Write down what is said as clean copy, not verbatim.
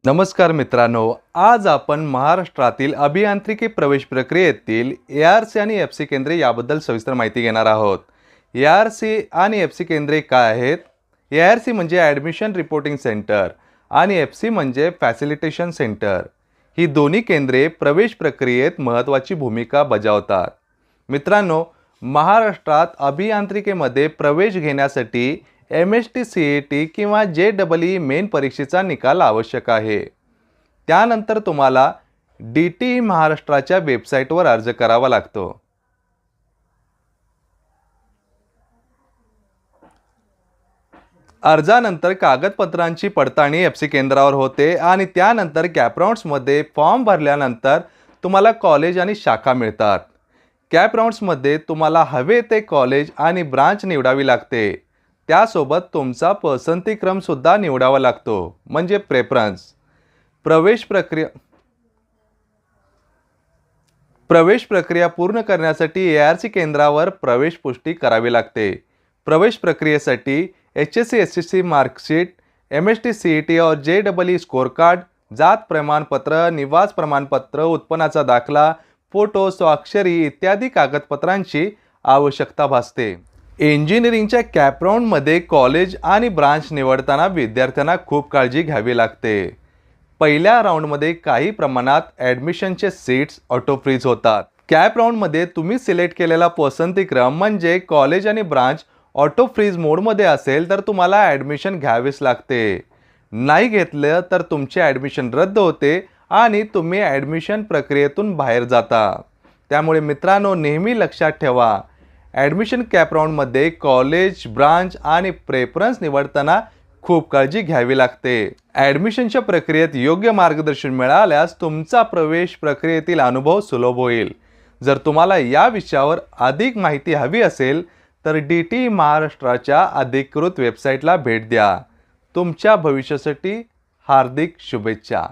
नमस्कार मित्रांनो, आज आपण महाराष्ट्रातील अभियांत्रिकी प्रवेश प्रक्रियेतील ARC आणि FC केंद्रे याबद्दल सविस्तर माहिती घेणार आहोत. ARC आणि FC केंद्रे काय आहेत? ARC म्हणजे ॲडमिशन रिपोर्टिंग सेंटर आणि FC म्हणजे फॅसिलिटेशन सेंटर. ही दोन्ही केंद्रे प्रवेश प्रक्रियेत महत्त्वाची भूमिका बजावतात. मित्रांनो, महाराष्ट्रात अभियांत्रिकीमध्ये प्रवेश घेण्यासाठी MST CET किंवा JEE मेन परीक्षेचा निकाल आवश्यक आहे. त्यानंतर तुम्हाला DTE महाराष्ट्राच्या वेबसाईटवर अर्ज करावा लागतो. अर्जानंतर कागदपत्रांची पडताळणी FC केंद्रावर होते आणि त्यानंतर कॅपराउंड्समध्ये फॉर्म भरल्यानंतर तुम्हाला कॉलेज आणि शाखा मिळतात. कॅपराउंड्समध्ये तुम्हाला हवे ते कॉलेज आणि ब्रांच निवडावी लागते. त्यासोबत तुमचा पसंतीक्रम सुद्धा निवडावा लागतो, म्हणजे प्रेफरन्स. प्रवेश प्रक्रिया पूर्ण करण्यासाठी ARC केंद्रावर प्रवेश पुष्टी करावी लागते. प्रवेश प्रक्रियेसाठी HSC-SSC मार्कशीट, MST CET और JEE स्कोर कार्ड, जात प्रमाणपत्र, निवास प्रमाणपत्र, उत्पन्नाचा दाखला, फोटो, स्वाक्षरी इत्यादी कागदपत्रांची आवश्यकता भासते. इंजिनिअरिंगच्या कॅपराउंडमध्ये कॉलेज आणि ब्रांच निवडताना विद्यार्थ्यांना खूप काळजी घ्यावी लागते. पहिल्या राऊंडमध्ये काही प्रमाणात ॲडमिशनचे सीट्स ऑटो फ्रीज होतात. कॅपराउंडमध्ये तुम्ही सिलेक्ट केलेला पसंतीक्रम म्हणजे कॉलेज आणि ब्रांच ऑटो फ्रीज मोडमध्ये असेल तर तुम्हाला ॲडमिशन घ्यावेच लागते. नाही घेतलं तर तुमचे ॲडमिशन रद्द होते आणि तुम्ही ॲडमिशन प्रक्रियेतून बाहेर जाता. त्यामुळे मित्रांनो, नेहमी लक्षात ठेवा, ॲडमिशन कॅपराउंडमध्ये कॉलेज, ब्रांच आणि प्रेफरन्स निवडताना खूप काळजी घ्यावी लागते. ॲडमिशनच्या प्रक्रियेत योग्य मार्गदर्शन मिळाल्यास तुमचा प्रवेश प्रक्रियेतील अनुभव सुलभ होईल. जर तुम्हाला या विषयावर अधिक माहिती हवी असेल तर DTE महाराष्ट्राच्या अधिकृत वेबसाईटला भेट द्या. तुमच्या भविष्यासाठी हार्दिक शुभेच्छा.